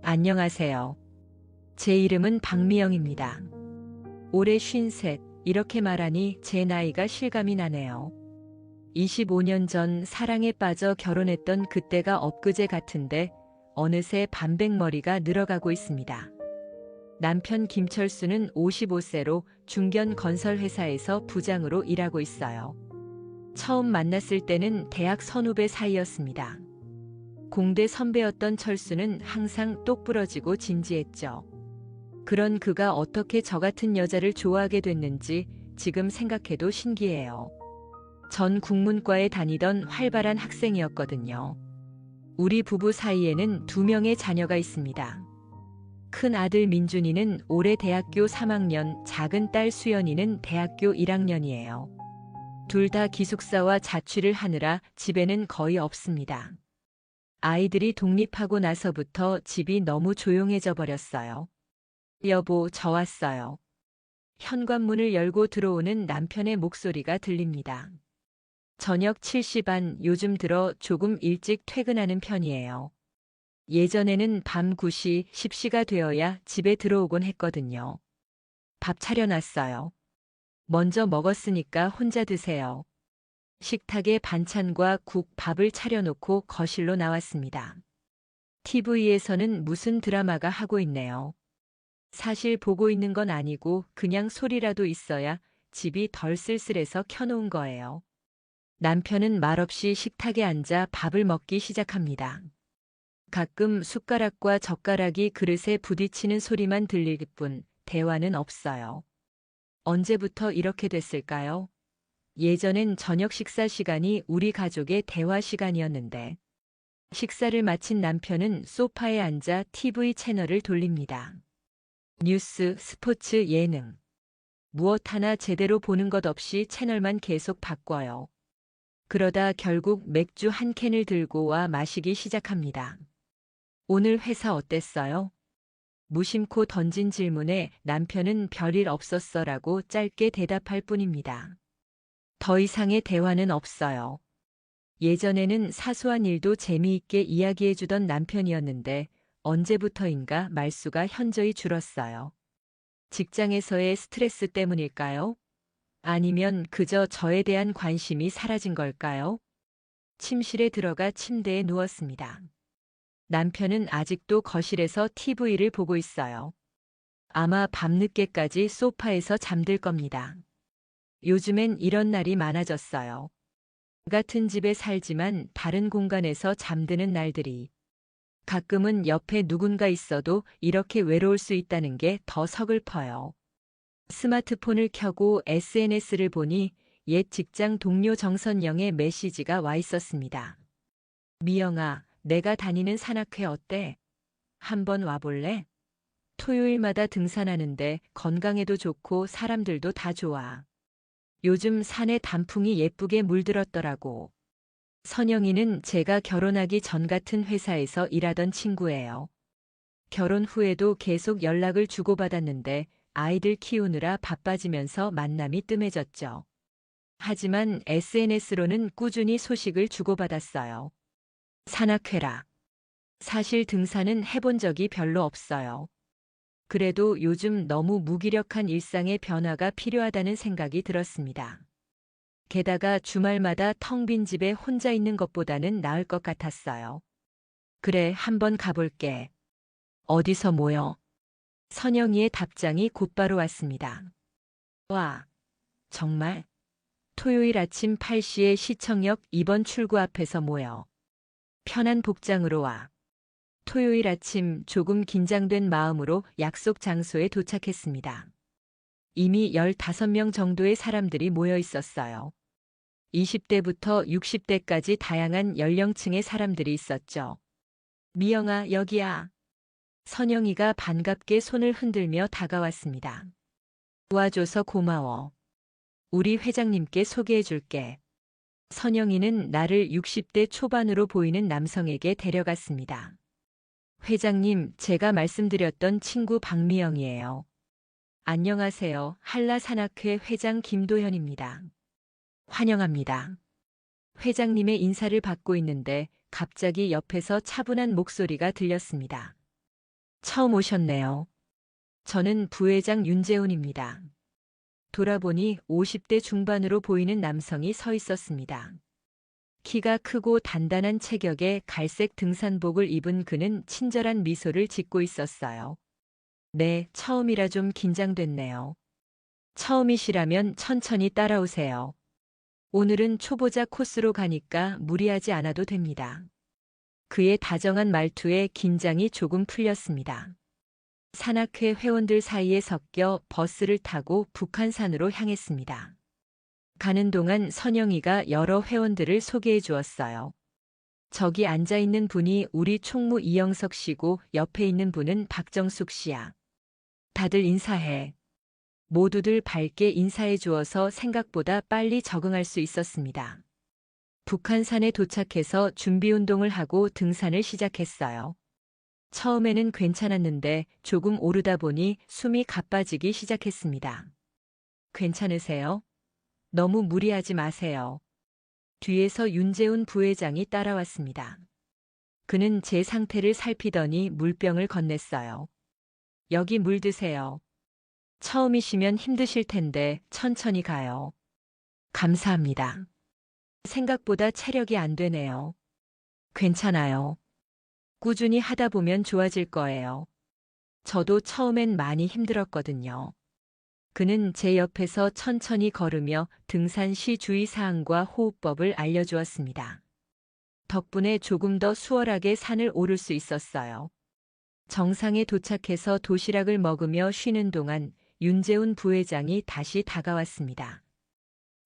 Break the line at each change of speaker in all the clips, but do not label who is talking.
안녕하세요. 제 이름은 박미영입니다. 올해 53, 이렇게 말하니 제 나이가 실감이 나네요. 25년 전 사랑에 빠져 결혼했던 그때가 엊그제 같은데 어느새 반백머리가 늘어가고 있습니다. 남편 김철수는 55세로 중견 건설회사에서 부장으로 일하고 있어요. 처음 만났을 때는 대학 선후배 사이였습니다. 공대 선배였던 철수는 항상 똑부러지고 진지했죠. 그런 그가 어떻게 저 같은 여자를 좋아하게 됐는지 지금 생각해도 신기해요. 전 국문과에 다니던 활발한 학생이었거든요. 우리 부부 사이에는 2명의 자녀가 있습니다. 큰 아들 민준이는 올해 대학교 3학년, 작은 딸 수연이는 대학교 1학년이에요. 둘 다 기숙사와 자취를 하느라 집에는 거의 없습니다. 아이들이 독립하고 나서부터 집이 너무 조용해져 버렸어요. 여보, 저 왔어요. 현관문을 열고 들어오는 남편의 목소리가 들립니다. 저녁 7시 반, 요즘 들어 조금 일찍 퇴근하는 편이에요. 예전에는 밤 9시, 10시가 되어야 집에 들어오곤 했거든요. 밥 차려놨어요. 먼저 먹었으니까 혼자 드세요. 식탁에 반찬과 국, 밥을 차려놓고 거실로 나왔습니다. TV에서는 무슨 드라마가 하고 있네요. 사실 보고 있는 건 아니고 그냥 소리라도 있어야 집이 덜 쓸쓸해서 켜놓은 거예요. 남편은 말없이 식탁에 앉아 밥을 먹기 시작합니다. 가끔 숟가락과 젓가락이 그릇에 부딪히는 소리만 들릴 뿐 대화는 없어요. 언제부터 이렇게 됐을까요? 예전엔 저녁 식사 시간이 우리 가족의 대화 시간이었는데 식사를 마친 남편은 소파에 앉아 TV 채널을 돌립니다. 뉴스, 스포츠, 예능. 무엇 하나 제대로 보는 것 없이 채널만 계속 바꿔요. 그러다 결국 맥주 한 캔을 들고 와 마시기 시작합니다. 오늘 회사 어땠어요? 무심코 던진 질문에 남편은 별일 없었어라고 짧게 대답할 뿐입니다. 더 이상의 대화는 없어요. 예전에는 사소한 일도 재미있게 이야기해주던 남편이었는데 언제부터인가 말수가 현저히 줄었어요. 직장에서의 스트레스 때문일까요? 아니면 그저 저에 대한 관심이 사라진 걸까요? 침실에 들어가 침대에 누웠습니다. 남편은 아직도 거실에서 TV를 보고 있어요. 아마 밤늦게까지 소파에서 잠들 겁니다. 요즘엔 이런 날이 많아졌어요. 같은 집에 살지만 다른 공간에서 잠드는 날들이. 가끔은 옆에 누군가 있어도 이렇게 외로울 수 있다는 게 더 서글퍼요. 스마트폰을 켜고 SNS를 보니 옛 직장 동료 정선영의 메시지가 와 있었습니다. 미영아, 내가 다니는 산악회 어때? 한번 와볼래? 토요일마다 등산하는데 건강에도 좋고 사람들도 다 좋아. 요즘 산에 단풍이 예쁘게 물들었더라고. 선영이는 제가 결혼하기 전 같은 회사에서 일하던 친구예요. 결혼 후에도 계속 연락을 주고받았는데 아이들 키우느라 바빠지면서 만남이 뜸해졌죠. 하지만 SNS로는 꾸준히 소식을 주고받았어요. 산악회라. 사실 등산은 해본 적이 별로 없어요. 그래도 요즘 너무 무기력한 일상의 변화가 필요하다는 생각이 들었습니다. 게다가 주말마다 텅 빈 집에 혼자 있는 것보다는 나을 것 같았어요. 그래, 한번 가볼게. 어디서 모여? 선영이의 답장이 곧바로 왔습니다. 와, 정말? 토요일 아침 8시에 시청역 2번 출구 앞에서 모여. 편한 복장으로 와. 토요일 아침 조금 긴장된 마음으로 약속 장소에 도착했습니다. 이미 15명 정도의 사람들이 모여 있었어요. 20대부터 60대까지 다양한 연령층의 사람들이 있었죠. 미영아, 여기야. 선영이가 반갑게 손을 흔들며 다가왔습니다. 도와줘서 고마워. 우리 회장님께 소개해 줄게. 선영이는 나를 60대 초반으로 보이는 남성에게 데려갔습니다. 회장님, 제가 말씀드렸던 친구 박미영이에요. 안녕하세요. 한라산악회 회장 김도현입니다. 환영합니다. 회장님의 인사를 받고 있는데 갑자기 옆에서 차분한 목소리가 들렸습니다. 처음 오셨네요. 저는 부회장 윤재훈입니다. 돌아보니 50대 중반으로 보이는 남성이 서 있었습니다. 키가 크고 단단한 체격에 갈색 등산복을 입은 그는 친절한 미소를 짓고 있었어요. 네, 처음이라 좀 긴장됐네요. 처음이시라면 천천히 따라오세요. 오늘은 초보자 코스로 가니까 무리하지 않아도 됩니다. 그의 다정한 말투에 긴장이 조금 풀렸습니다. 산악회 회원들 사이에 섞여 버스를 타고 북한산으로 향했습니다. 가는 동안 선영이가 여러 회원들을 소개해 주었어요. 저기 앉아 있는 분이 우리 총무 이영석 씨고 옆에 있는 분은 박정숙 씨야. 다들 인사해. 모두들 밝게 인사해 주어서 생각보다 빨리 적응할 수 있었습니다. 북한산에 도착해서 준비운동을 하고 등산을 시작했어요. 처음에는 괜찮았는데 조금 오르다 보니 숨이 가빠지기 시작했습니다. 괜찮으세요? 너무 무리하지 마세요. 뒤에서 윤재훈 부회장이 따라왔습니다. 그는 제 상태를 살피더니 물병을 건넸어요. 여기 물 드세요. 처음이시면 힘드실 텐데 천천히 가요. 감사합니다. 생각보다 체력이 안 되네요. 괜찮아요. 꾸준히 하다 보면 좋아질 거예요. 저도 처음엔 많이 힘들었거든요. 그는 제 옆에서 천천히 걸으며 등산 시 주의사항과 호흡법을 알려주었습니다. 덕분에 조금 더 수월하게 산을 오를 수 있었어요. 정상에 도착해서 도시락을 먹으며 쉬는 동안 윤재훈 부회장이 다시 다가왔습니다.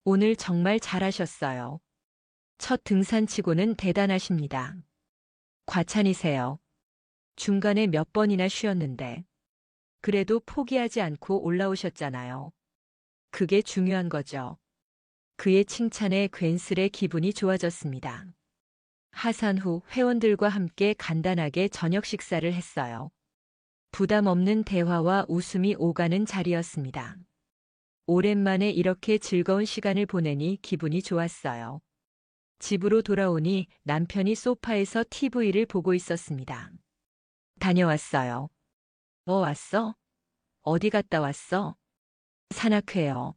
오늘 정말 잘하셨어요. 첫 등산치고는 대단하십니다. 과찬이세요. 중간에 몇 번이나 쉬었는데. 그래도 포기하지 않고 올라오셨잖아요. 그게 중요한 거죠. 그의 칭찬에 괜스레 기분이 좋아졌습니다. 하산 후 회원들과 함께 간단하게 저녁 식사를 했어요. 부담 없는 대화와 웃음이 오가는 자리였습니다. 오랜만에 이렇게 즐거운 시간을 보내니 기분이 좋았어요. 집으로 돌아오니 남편이 소파에서 TV를 보고 있었습니다. 다녀왔어요. 왔어? 어디 갔다 왔어? 산악회요.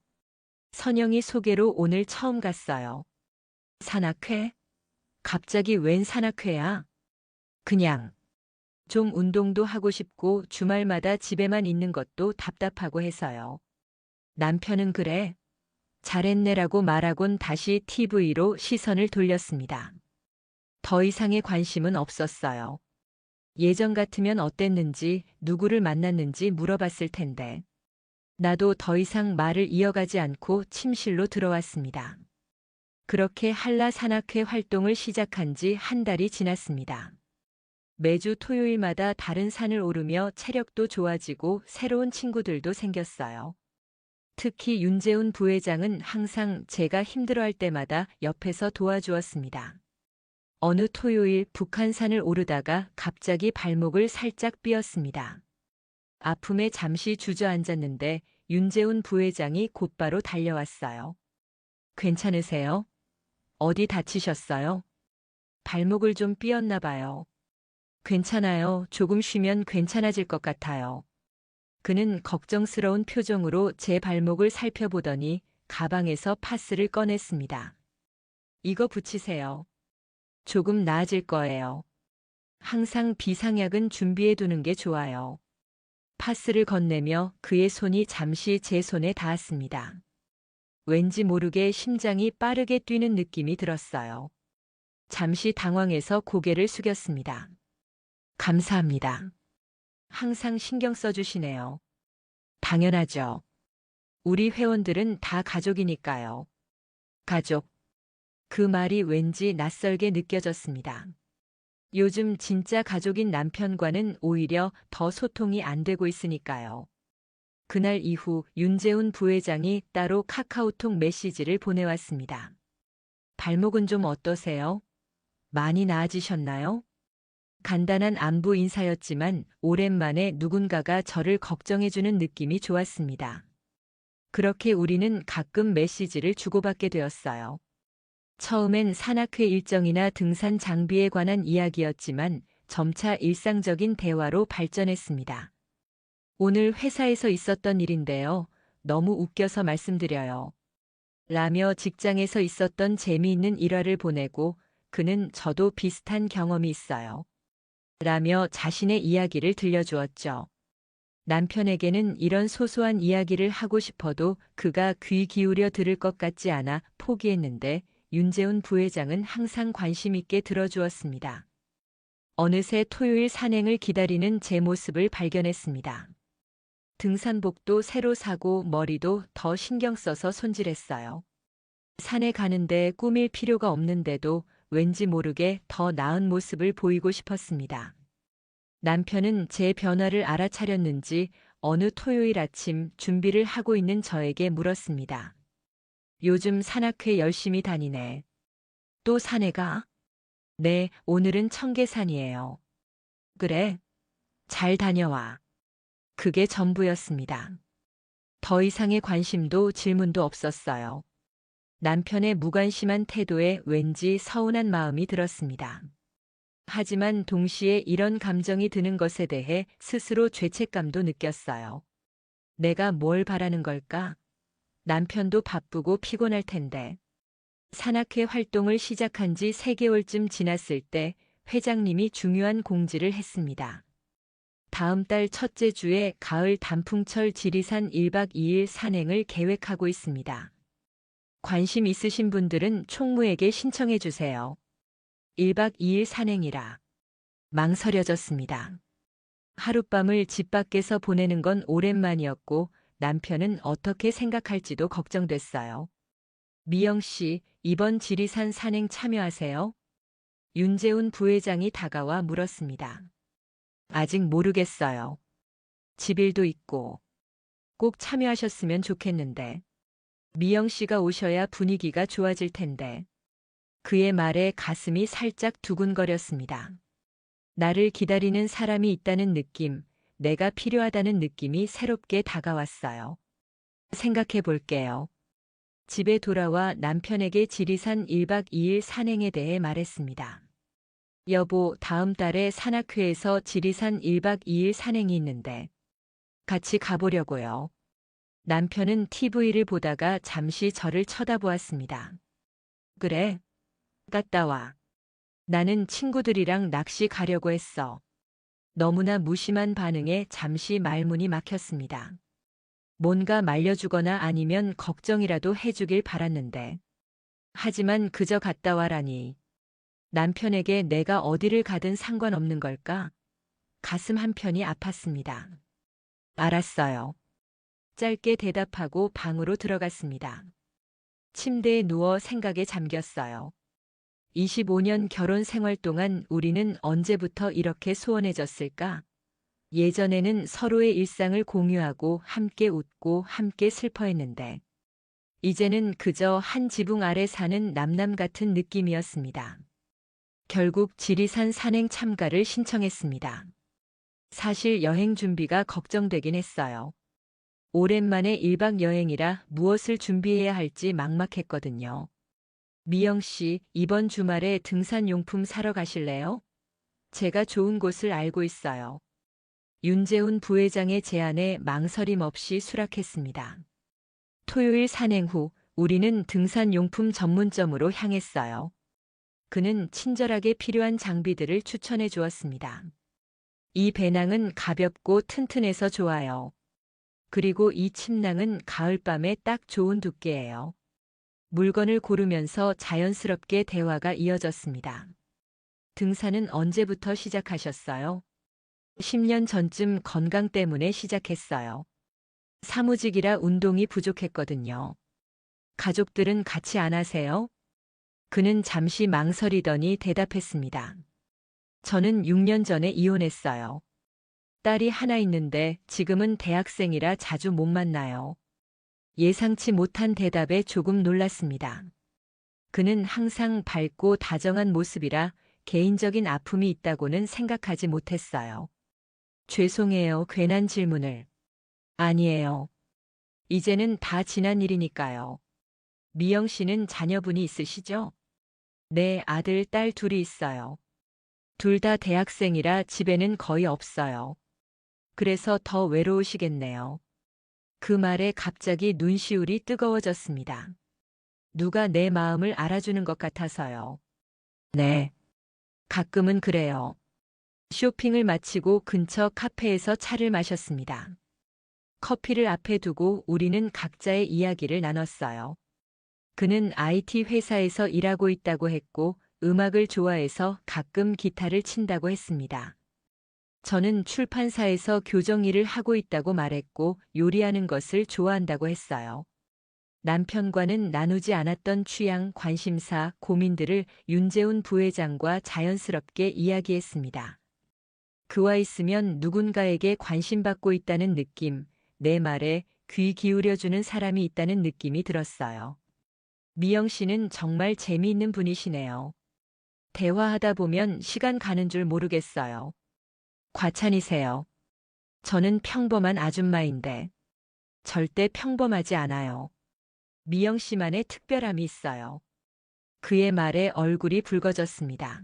선영이 소개로 오늘 처음 갔어요. 산악회? 갑자기 웬 산악회야? 그냥. 좀 운동도 하고 싶고 주말마다 집에만 있는 것도 답답하고 해서요. 남편은 그래. 잘했네라고 말하곤 다시 TV로 시선을 돌렸습니다. 더 이상의 관심은 없었어요. 예전 같으면 어땠는지, 누구를 만났는지 물어봤을 텐데. 나도 더 이상 말을 이어가지 않고 침실로 들어왔습니다. 그렇게 한라산악회 활동을 시작한 지 한 달이 지났습니다. 매주 토요일마다 다른 산을 오르며 체력도 좋아지고 새로운 친구들도 생겼어요. 특히 윤재훈 부회장은 항상 제가 힘들어할 때마다 옆에서 도와주었습니다. 어느 토요일 북한산을 오르다가 갑자기 발목을 살짝 삐었습니다. 아픔에 잠시 주저앉았는데 윤재훈 부회장이 곧바로 달려왔어요. 괜찮으세요? 어디 다치셨어요? 발목을 좀 삐었나 봐요. 괜찮아요. 조금 쉬면 괜찮아질 것 같아요. 그는 걱정스러운 표정으로 제 발목을 살펴보더니 가방에서 파스를 꺼냈습니다. 이거 붙이세요. 조금 나아질 거예요. 항상 비상약은 준비해 두는 게 좋아요. 파스를 건네며 그의 손이 잠시 제 손에 닿았습니다. 왠지 모르게 심장이 빠르게 뛰는 느낌이 들었어요. 잠시 당황해서 고개를 숙였습니다. 감사합니다. 항상 신경 써주시네요. 당연하죠. 우리 회원들은 다 가족이니까요. 가족. 그 말이 왠지 낯설게 느껴졌습니다. 요즘 진짜 가족인 남편과는 오히려 더 소통이 안 되고 있으니까요. 그날 이후 윤재훈 부회장이 따로 카카오톡 메시지를 보내왔습니다. 발목은 좀 어떠세요? 많이 나아지셨나요? 간단한 안부 인사였지만 오랜만에 누군가가 저를 걱정해주는 느낌이 좋았습니다. 그렇게 우리는 가끔 메시지를 주고받게 되었어요. 처음엔 산악회 일정이나 등산 장비에 관한 이야기였지만 점차 일상적인 대화로 발전했습니다. 오늘 회사에서 있었던 일인데요. 너무 웃겨서 말씀드려요. 라며 직장에서 있었던 재미있는 일화를 보내고 그는 저도 비슷한 경험이 있어요. 라며 자신의 이야기를 들려주었죠. 남편에게는 이런 소소한 이야기를 하고 싶어도 그가 귀 기울여 들을 것 같지 않아 포기했는데 윤재훈 부회장은 항상 관심 있게 들어주었습니다. 어느새 토요일 산행을 기다리는 제 모습을 발견했습니다. 등산복도 새로 사고 머리도 더 신경 써서 손질했어요. 산에 가는데 꾸밀 필요가 없는데도 왠지 모르게 더 나은 모습을 보이고 싶었습니다. 남편은 제 변화를 알아차렸는지 어느 토요일 아침 준비를 하고 있는 저에게 물었습니다. 요즘 산악회 열심히 다니네. 또 산에 가? 네, 오늘은 청계산이에요. 그래, 잘 다녀와. 그게 전부였습니다. 더 이상의 관심도 질문도 없었어요. 남편의 무관심한 태도에 왠지 서운한 마음이 들었습니다. 하지만 동시에 이런 감정이 드는 것에 대해 스스로 죄책감도 느꼈어요. 내가 뭘 바라는 걸까? 남편도 바쁘고 피곤할 텐데. 산악회 활동을 시작한 지 3개월쯤 지났을 때 회장님이 중요한 공지를 했습니다. 다음 달 첫째 주에 가을 단풍철 지리산 1박 2일 산행을 계획하고 있습니다. 관심 있으신 분들은 총무에게 신청해 주세요. 1박 2일 산행이라. 망설여졌습니다. 하룻밤을 집 밖에서 보내는 건 오랜만이었고 남편은 어떻게 생각할지도 걱정됐어요. 미영 씨, 이번 지리산 산행 참여하세요? 윤재훈 부회장이 다가와 물었습니다. 아직 모르겠어요. 집일도 있고. 꼭 참여하셨으면 좋겠는데. 미영 씨가 오셔야 분위기가 좋아질 텐데. 그의 말에 가슴이 살짝 두근거렸습니다. 나를 기다리는 사람이 있다는 느낌, 내가 필요하다는 느낌이 새롭게 다가왔어요. 생각해 볼게요. 집에 돌아와 남편에게 지리산 1박 2일 산행에 대해 말했습니다. 여보, 다음 달에 산악회에서 지리산 1박 2일 산행이 있는데 같이 가보려고요. 남편은 TV를 보다가 잠시 저를 쳐다보았습니다. 그래, 갔다 와. 나는 친구들이랑 낚시 가려고 했어. 너무나 무심한 반응에 잠시 말문이 막혔습니다. 뭔가 말려주거나 아니면 걱정이라도 해주길 바랐는데. 하지만 그저 갔다 와라니. 남편에게 내가 어디를 가든 상관없는 걸까? 가슴 한편이 아팠습니다. 알았어요. 짧게 대답하고 방으로 들어갔습니다. 침대에 누워 생각에 잠겼어요. 25년 결혼 생활 동안 우리는 언제부터 이렇게 소원해졌을까? 예전에는 서로의 일상을 공유하고 함께 웃고 함께 슬퍼했는데, 이제는 그저 한 지붕 아래 사는 남남 같은 느낌이었습니다. 결국 지리산 산행 참가를 신청했습니다. 사실 여행 준비가 걱정되긴 했어요. 오랜만에 1박 여행이라 무엇을 준비해야 할지 막막했거든요. 미영 씨, 이번 주말에 등산용품 사러 가실래요? 제가 좋은 곳을 알고 있어요. 윤재훈 부회장의 제안에 망설임 없이 수락했습니다. 토요일 산행 후 우리는 등산용품 전문점으로 향했어요. 그는 친절하게 필요한 장비들을 추천해 주었습니다. 이 배낭은 가볍고 튼튼해서 좋아요. 그리고 이 침낭은 가을밤에 딱 좋은 두께예요. 물건을 고르면서 자연스럽게 대화가 이어졌습니다. 등산은 언제부터 시작하셨어요? 10년 전쯤 건강 때문에 시작했어요. 사무직이라 운동이 부족했거든요. 가족들은 같이 안 하세요? 그는 잠시 망설이더니 대답했습니다. 저는 6년 전에 이혼했어요. 딸이 하나 있는데 지금은 대학생이라 자주 못 만나요. 예상치 못한 대답에 조금 놀랐습니다. 그는 항상 밝고 다정한 모습이라 개인적인 아픔이 있다고는 생각하지 못했어요. 죄송해요, 괜한 질문을. 아니에요. 이제는 다 지난 일이니까요. 미영 씨는 자녀분이 있으시죠? 네, 아들, 딸 둘이 있어요. 둘 다 대학생이라 집에는 거의 없어요. 그래서 더 외로우시겠네요. 그 말에 갑자기 눈시울이 뜨거워졌습니다. 누가 내 마음을 알아주는 것 같아서요. 네. 가끔은 그래요. 쇼핑을 마치고 근처 카페에서 차를 마셨습니다. 커피를 앞에 두고 우리는 각자의 이야기를 나눴어요. 그는 IT 회사에서 일하고 있다고 했고 음악을 좋아해서 가끔 기타를 친다고 했습니다. 저는 출판사에서 교정 일을 하고 있다고 말했고 요리하는 것을 좋아한다고 했어요. 남편과는 나누지 않았던 취향, 관심사, 고민들을 윤재훈 부회장과 자연스럽게 이야기했습니다. 그와 있으면 누군가에게 관심받고 있다는 느낌, 내 말에 귀 기울여주는 사람이 있다는 느낌이 들었어요. 미영 씨는 정말 재미있는 분이시네요. 대화하다 보면 시간 가는 줄 모르겠어요. 과찬이세요. 저는 평범한 아줌마인데 절대 평범하지 않아요. 미영 씨만의 특별함이 있어요. 그의 말에 얼굴이 붉어졌습니다.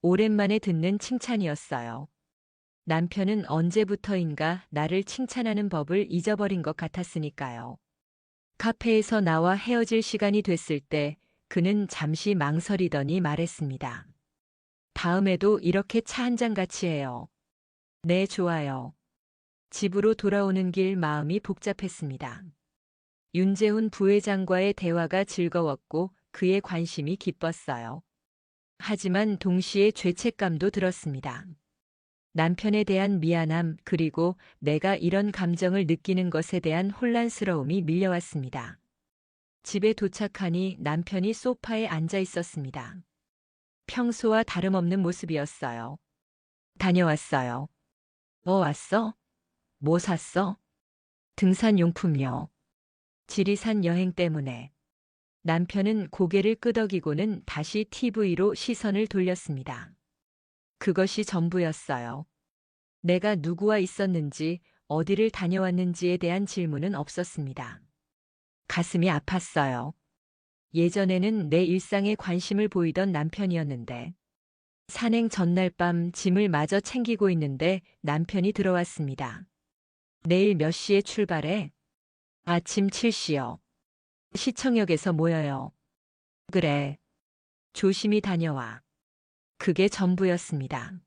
오랜만에 듣는 칭찬이었어요. 남편은 언제부터인가 나를 칭찬하는 법을 잊어버린 것 같았으니까요. 카페에서 나와 헤어질 시간이 됐을 때 그는 잠시 망설이더니 말했습니다. 다음에도 이렇게 차 한 잔 같이 해요. 네, 좋아요. 집으로 돌아오는 길 마음이 복잡했습니다. 윤재훈 부회장과의 대화가 즐거웠고 그의 관심이 기뻤어요. 하지만 동시에 죄책감도 들었습니다. 남편에 대한 미안함 그리고 내가 이런 감정을 느끼는 것에 대한 혼란스러움이 밀려왔습니다. 집에 도착하니 남편이 소파에 앉아 있었습니다. 평소와 다름없는 모습이었어요. 다녀왔어요. 왔어? 뭐 샀어? 등산용품요. 지리산 여행 때문에. 남편은 고개를 끄덕이고는 다시 TV로 시선을 돌렸습니다. 그것이 전부였어요. 내가 누구와 있었는지, 어디를 다녀왔는지에 대한 질문은 없었습니다. 가슴이 아팠어요. 예전에는 내 일상에 관심을 보이던 남편이었는데, 산행 전날 밤 짐을 마저 챙기고 있는데 남편이 들어왔습니다. 내일 몇 시에 출발해? 아침 7시요. 시청역에서 모여요. 그래. 조심히 다녀와. 그게 전부였습니다.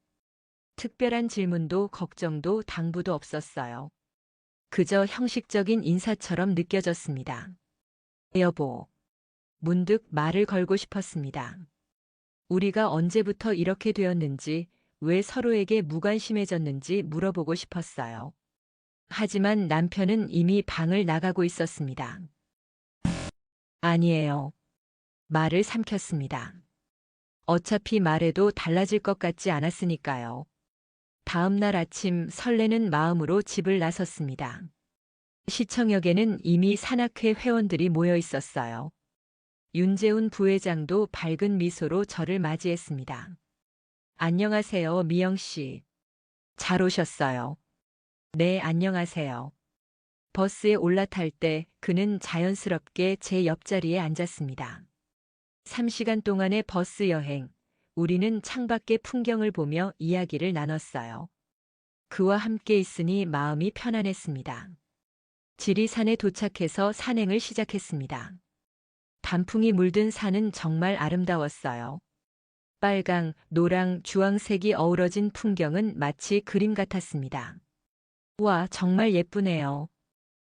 특별한 질문도 걱정도 당부도 없었어요. 그저 형식적인 인사처럼 느껴졌습니다. 여보. 문득 말을 걸고 싶었습니다. 우리가 언제부터 이렇게 되었는지, 왜 서로에게 무관심해졌는지 물어보고 싶었어요. 하지만 남편은 이미 방을 나가고 있었습니다. 아니에요. 말을 삼켰습니다. 어차피 말해도 달라질 것 같지 않았으니까요. 다음 날 아침 설레는 마음으로 집을 나섰습니다. 시청역에는 이미 산악회 회원들이 모여 있었어요. 윤재훈 부회장도 밝은 미소로 저를 맞이했습니다. 안녕하세요, 미영 씨. 잘 오셨어요. 네, 안녕하세요. 버스에 올라탈 때 그는 자연스럽게 제 옆자리에 앉았습니다. 3시간 동안의 버스 여행, 우리는 창밖의 풍경을 보며 이야기를 나눴어요. 그와 함께 있으니 마음이 편안했습니다. 지리산에 도착해서 산행을 시작했습니다. 단풍이 물든 산은 정말 아름다웠어요. 빨강, 노랑, 주황색이 어우러진 풍경은 마치 그림 같았습니다. 와, 정말 예쁘네요.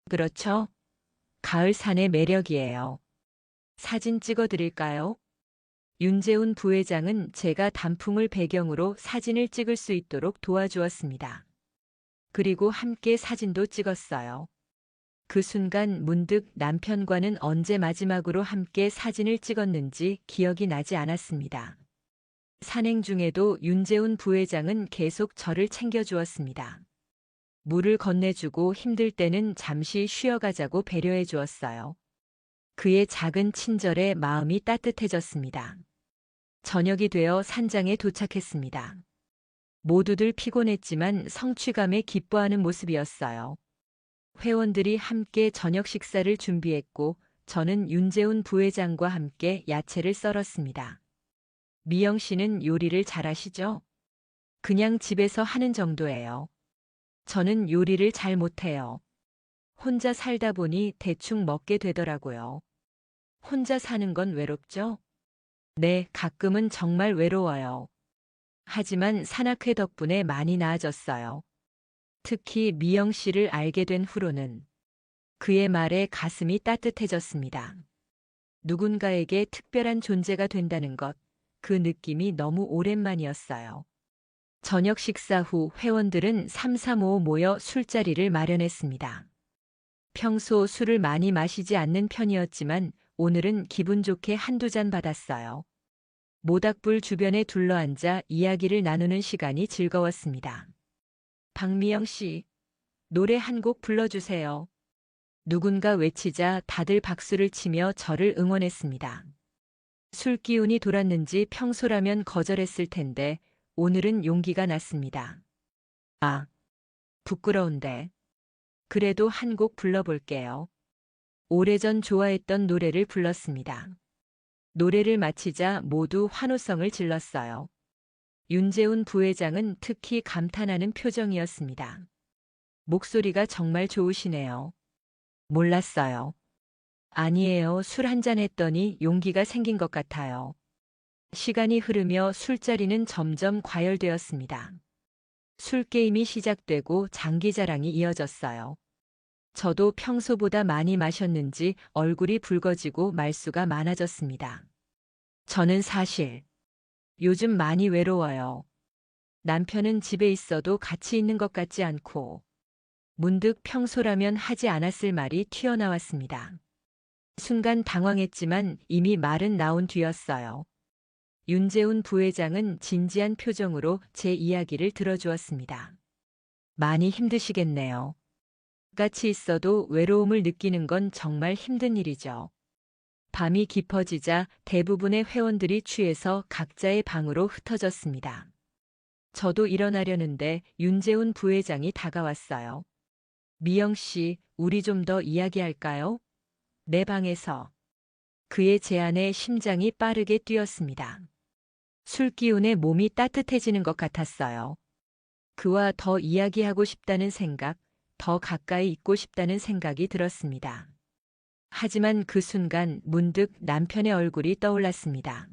그렇죠? 가을 산의 매력이에요. 사진 찍어 드릴까요? 윤재훈 부회장은 제가 단풍을 배경으로 사진을 찍을 수 있도록 도와주었습니다. 그리고 함께 사진도 찍었어요. 그 순간 문득 남편과는 언제 마지막으로 함께 사진을 찍었는지 기억이 나지 않았습니다. 산행 중에도 윤재훈 부회장은 계속 저를 챙겨주었습니다. 물을 건네주고 힘들 때는 잠시 쉬어가자고 배려해 주었어요. 그의 작은 친절에 마음이 따뜻해졌습니다. 저녁이 되어 산장에 도착했습니다. 모두들 피곤했지만 성취감에 기뻐하는 모습이었어요. 회원들이 함께 저녁 식사를 준비했고 저는 윤재훈 부회장과 함께 야채를 썰었습니다. 미영 씨는 요리를 잘하시죠? 그냥 집에서 하는 정도예요. 저는 요리를 잘 못해요. 혼자 살다 보니 대충 먹게 되더라고요. 혼자 사는 건 외롭죠? 네, 가끔은 정말 외로워요. 하지만 산악회 덕분에 많이 나아졌어요. 특히 미영 씨를 알게 된 후로는 그의 말에 가슴이 따뜻해졌습니다. 누군가에게 특별한 존재가 된다는 것, 그 느낌이 너무 오랜만이었어요. 저녁 식사 후 회원들은 삼삼오오 모여 술자리를 마련했습니다. 평소 술을 많이 마시지 않는 편이었지만 오늘은 기분 좋게 한두 잔 받았어요. 모닥불 주변에 둘러앉아 이야기를 나누는 시간이 즐거웠습니다. 박미영 씨, 노래 한 곡 불러주세요. 누군가 외치자 다들 박수를 치며 저를 응원했습니다. 술 기운이 돌았는지 평소라면 거절했을 텐데 오늘은 용기가 났습니다. 아, 부끄러운데. 그래도 한 곡 불러볼게요. 오래전 좋아했던 노래를 불렀습니다. 노래를 마치자 모두 환호성을 질렀어요. 윤재훈 부회장은 특히 감탄하는 표정이었습니다. 목소리가 정말 좋으시네요. 몰랐어요. 아니에요. 술 한잔 했더니 용기가 생긴 것 같아요. 시간이 흐르며 술자리는 점점 과열되었습니다. 술게임이 시작되고 장기자랑이 이어졌어요. 저도 평소보다 많이 마셨는지 얼굴이 붉어지고 말수가 많아졌습니다. 저는 사실 요즘 많이 외로워요. 남편은 집에 있어도 같이 있는 것 같지 않고 문득 평소라면 하지 않았을 말이 튀어나왔습니다. 순간 당황했지만 이미 말은 나온 뒤였어요. 윤재훈 부회장은 진지한 표정으로 제 이야기를 들어주었습니다. 많이 힘드시겠네요. 같이 있어도 외로움을 느끼는 건 정말 힘든 일이죠. 밤이 깊어지자 대부분의 회원들이 취해서 각자의 방으로 흩어졌습니다. 저도 일어나려는데 윤재훈 부회장이 다가왔어요. 미영 씨, 우리 좀 더 이야기할까요? 내 방에서. 그의 제안에 심장이 빠르게 뛰었습니다. 술 기운에 몸이 따뜻해지는 것 같았어요. 그와 더 이야기하고 싶다는 생각, 더 가까이 있고 싶다는 생각이 들었습니다. 하지만 그 순간 문득 남편의 얼굴이 떠올랐습니다.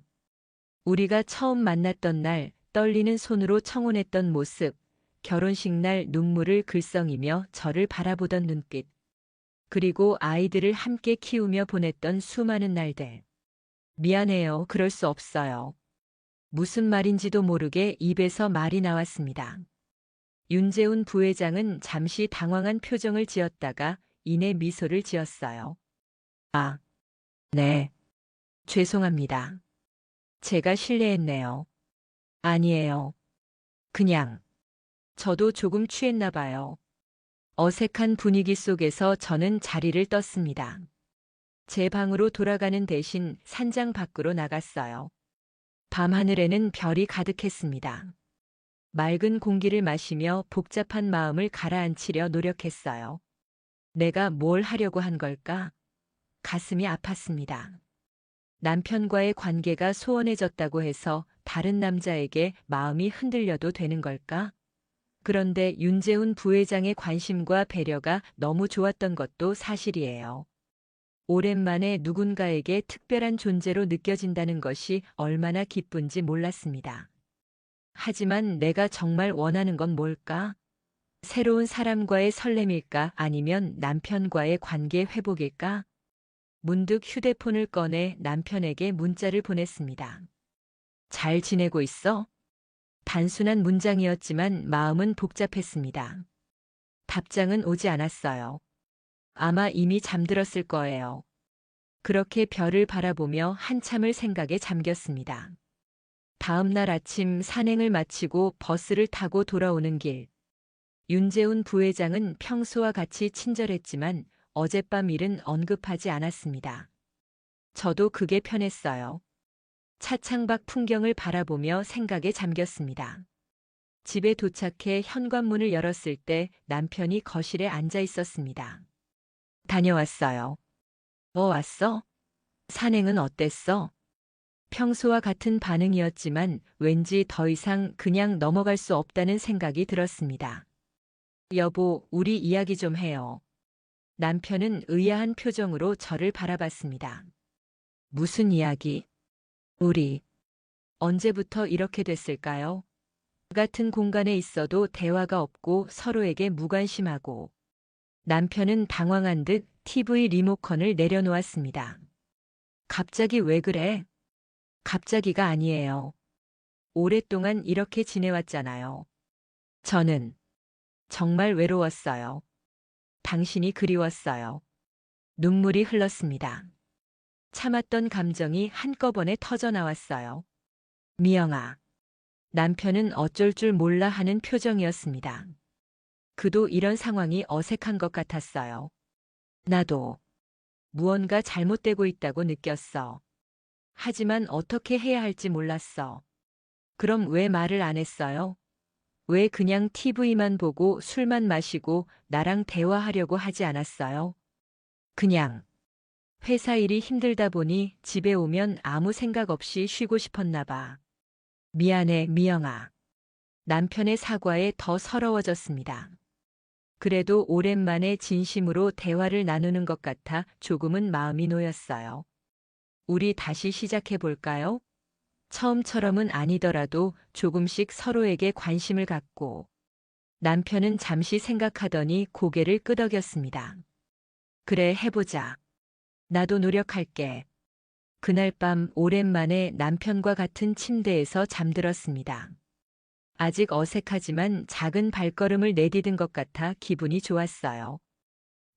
우리가 처음 만났던 날 떨리는 손으로 청혼했던 모습, 결혼식 날 눈물을 글썽이며 저를 바라보던 눈빛, 그리고 아이들을 함께 키우며 보냈던 수많은 날들. 미안해요. 그럴 수 없어요. 무슨 말인지도 모르게 입에서 말이 나왔습니다. 윤재훈 부회장은 잠시 당황한 표정을 지었다가 이내 미소를 지었어요. 아, 네. 죄송합니다. 제가 실례했네요. 아니에요. 그냥. 저도 조금 취했나 봐요. 어색한 분위기 속에서 저는 자리를 떴습니다. 제 방으로 돌아가는 대신 산장 밖으로 나갔어요. 밤하늘에는 별이 가득했습니다. 맑은 공기를 마시며 복잡한 마음을 가라앉히려 노력했어요. 내가 뭘 하려고 한 걸까? 가슴이 아팠습니다. 남편과의 관계가 소원해졌다고 해서 다른 남자에게 마음이 흔들려도 되는 걸까? 그런데 윤재훈 부회장의 관심과 배려가 너무 좋았던 것도 사실이에요. 오랜만에 누군가에게 특별한 존재로 느껴진다는 것이 얼마나 기쁜지 몰랐습니다. 하지만 내가 정말 원하는 건 뭘까? 새로운 사람과의 설렘일까? 아니면 남편과의 관계 회복일까? 문득 휴대폰을 꺼내 남편에게 문자를 보냈습니다. 잘 지내고 있어? 단순한 문장이었지만 마음은 복잡했습니다. 답장은 오지 않았어요. 아마 이미 잠들었을 거예요. 그렇게 별을 바라보며 한참을 생각에 잠겼습니다. 다음 날 아침 산행을 마치고 버스를 타고 돌아오는 길. 윤재훈 부회장은 평소와 같이 친절했지만 어젯밤 일은 언급하지 않았습니다. 저도 그게 편했어요. 차창 밖 풍경을 바라보며 생각에 잠겼습니다. 집에 도착해 현관문을 열었을 때 남편이 거실에 앉아 있었습니다. 다녀왔어요. 왔어? 산행은 어땠어? 평소와 같은 반응이었지만 왠지 더 이상 그냥 넘어갈 수 없다는 생각이 들었습니다. 여보, 우리 이야기 좀 해요. 남편은 의아한 표정으로 저를 바라봤습니다. 무슨 이야기? 우리 언제부터 이렇게 됐을까요? 같은 공간에 있어도 대화가 없고 서로에게 무관심하고 남편은 당황한 듯 TV 리모컨을 내려놓았습니다. 갑자기 왜 그래? 갑자기가 아니에요. 오랫동안 이렇게 지내왔잖아요. 저는 정말 외로웠어요. 당신이 그리웠어요. 눈물이 흘렀습니다. 참았던 감정이 한꺼번에 터져 나왔어요. 미영아. 남편은 어쩔 줄 몰라 하는 표정이었습니다. 그도 이런 상황이 어색한 것 같았어요. 나도 무언가 잘못되고 있다고 느꼈어. 하지만 어떻게 해야 할지 몰랐어. 그럼 왜 말을 안 했어요? 왜 그냥 TV만 보고 술만 마시고 나랑 대화하려고 하지 않았어요? 그냥 회사 일이 힘들다 보니 집에 오면 아무 생각 없이 쉬고 싶었나 봐. 미안해, 미영아. 남편의 사과에 더 서러워졌습니다. 그래도 오랜만에 진심으로 대화를 나누는 것 같아 조금은 마음이 놓였어요. 우리 다시 시작해 볼까요? 처음처럼은 아니더라도 조금씩 서로에게 관심을 갖고 남편은 잠시 생각하더니 고개를 끄덕였습니다. 그래, 해보자. 나도 노력할게. 그날 밤 오랜만에 남편과 같은 침대에서 잠들었습니다. 아직 어색하지만 작은 발걸음을 내디딘 것 같아 기분이 좋았어요.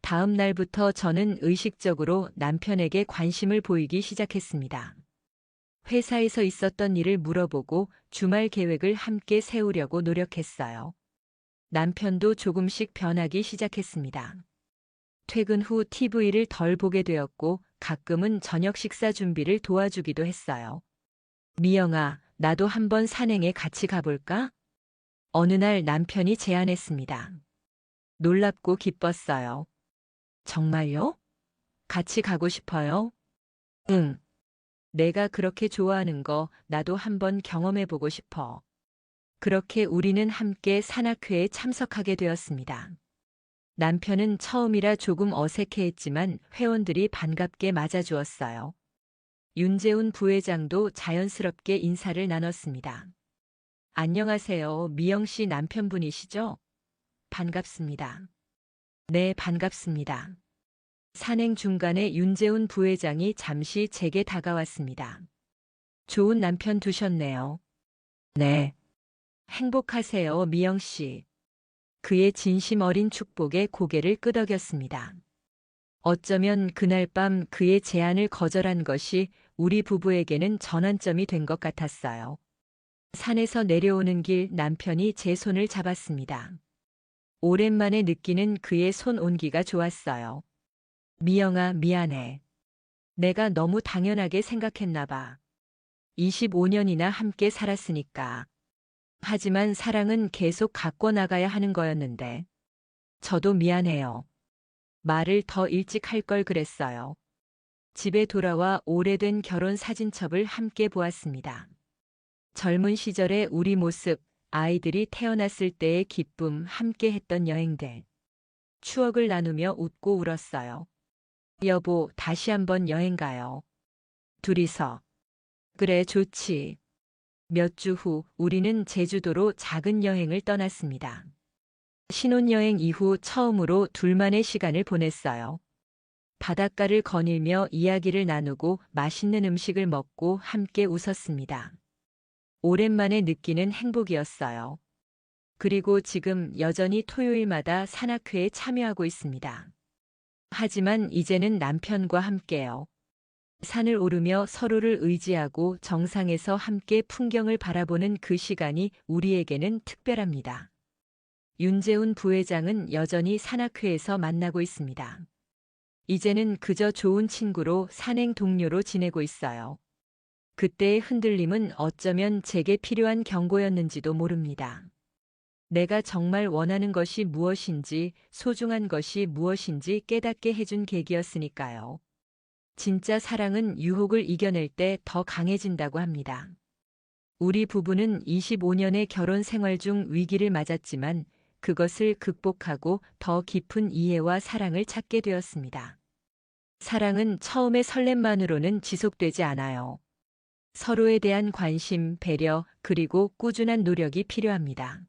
다음 날부터 저는 의식적으로 남편에게 관심을 보이기 시작했습니다. 회사에서 있었던 일을 물어보고 주말 계획을 함께 세우려고 노력했어요. 남편도 조금씩 변하기 시작했습니다. 퇴근 후 TV를 덜 보게 되었고 가끔은 저녁 식사 준비를 도와주기도 했어요. 미영아, 나도 한번 산행에 같이 가볼까? 어느 날 남편이 제안했습니다. 놀랍고 기뻤어요. 정말요? 같이 가고 싶어요? 응. 내가 그렇게 좋아하는 거 나도 한번 경험해보고 싶어. 그렇게 우리는 함께 산악회에 참석하게 되었습니다. 남편은 처음이라 조금 어색해했지만 회원들이 반갑게 맞아주었어요. 윤재훈 부회장도 자연스럽게 인사를 나눴습니다. 안녕하세요. 미영 씨 남편분이시죠? 반갑습니다. 네, 반갑습니다. 산행 중간에 윤재훈 부회장이 잠시 제게 다가왔습니다. 좋은 남편 두셨네요. 네. 행복하세요, 미영 씨. 그의 진심 어린 축복에 고개를 끄덕였습니다. 어쩌면 그날 밤 그의 제안을 거절한 것이 우리 부부에게는 전환점이 된 것 같았어요. 산에서 내려오는 길 남편이 제 손을 잡았습니다. 오랜만에 느끼는 그의 손 온기가 좋았어요. 미영아, 미안해. 내가 너무 당연하게 생각했나 봐. 25년이나 함께 살았으니까. 하지만 사랑은 계속 갖고 나가야 하는 거였는데. 저도 미안해요. 말을 더 일찍 할 걸 그랬어요. 집에 돌아와 오래된 결혼 사진첩을 함께 보았습니다. 젊은 시절의 우리 모습, 아이들이 태어났을 때의 기쁨, 함께 했던 여행들. 추억을 나누며 웃고 울었어요. 여보, 다시 한번 여행 가요. 둘이서. 그래, 좋지. 몇 주 후 우리는 제주도로 작은 여행을 떠났습니다. 신혼여행 이후 처음으로 둘만의 시간을 보냈어요. 바닷가를 거닐며 이야기를 나누고 맛있는 음식을 먹고 함께 웃었습니다. 오랜만에 느끼는 행복이었어요. 그리고 지금 여전히 토요일마다 산악회에 참여하고 있습니다. 하지만 이제는 남편과 함께요. 산을 오르며 서로를 의지하고 정상에서 함께 풍경을 바라보는 그 시간이 우리에게는 특별합니다. 윤재훈 부회장은 여전히 산악회에서 만나고 있습니다. 이제는 그저 좋은 친구로 산행 동료로 지내고 있어요. 그때의 흔들림은 어쩌면 제게 필요한 경고였는지도 모릅니다. 내가 정말 원하는 것이 무엇인지, 소중한 것이 무엇인지 깨닫게 해준 계기였으니까요. 진짜 사랑은 유혹을 이겨낼 때 더 강해진다고 합니다. 우리 부부는 25년의 결혼 생활 중 위기를 맞았지만 그것을 극복하고 더 깊은 이해와 사랑을 찾게 되었습니다. 사랑은 처음의 설렘만으로는 지속되지 않아요. 서로에 대한 관심, 배려, 그리고 꾸준한 노력이 필요합니다.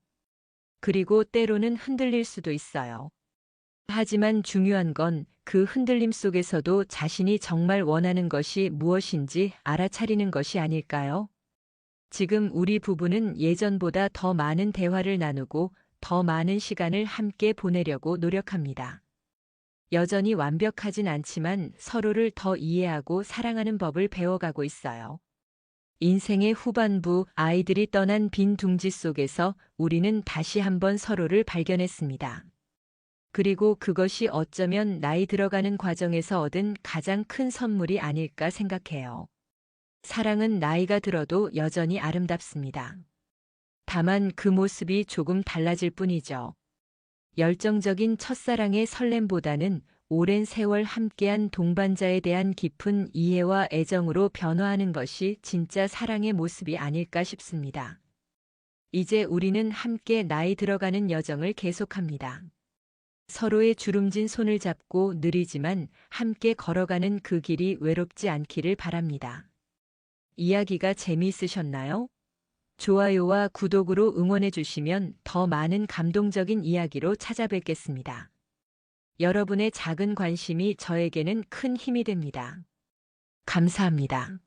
그리고 때로는 흔들릴 수도 있어요. 하지만 중요한 건 그 흔들림 속에서도 자신이 정말 원하는 것이 무엇인지 알아차리는 것이 아닐까요? 지금 우리 부부는 예전보다 더 많은 대화를 나누고 더 많은 시간을 함께 보내려고 노력합니다. 여전히 완벽하진 않지만 서로를 더 이해하고 사랑하는 법을 배워가고 있어요. 인생의 후반부, 아이들이 떠난 빈 둥지 속에서 우리는 다시 한번 서로를 발견했습니다. 그리고 그것이 어쩌면 나이 들어가는 과정에서 얻은 가장 큰 선물이 아닐까 생각해요. 사랑은 나이가 들어도 여전히 아름답습니다. 다만 그 모습이 조금 달라질 뿐이죠. 열정적인 첫사랑의 설렘보다는 오랜 세월 함께한 동반자에 대한 깊은 이해와 애정으로 변화하는 것이 진짜 사랑의 모습이 아닐까 싶습니다. 이제 우리는 함께 나이 들어가는 여정을 계속합니다. 서로의 주름진 손을 잡고 느리지만 함께 걸어가는 그 길이 외롭지 않기를 바랍니다. 이야기가 재미있으셨나요? 좋아요와 구독으로 응원해 주시면 더 많은 감동적인 이야기로 찾아뵙겠습니다. 여러분의 작은 관심이 저에게는 큰 힘이 됩니다. 감사합니다.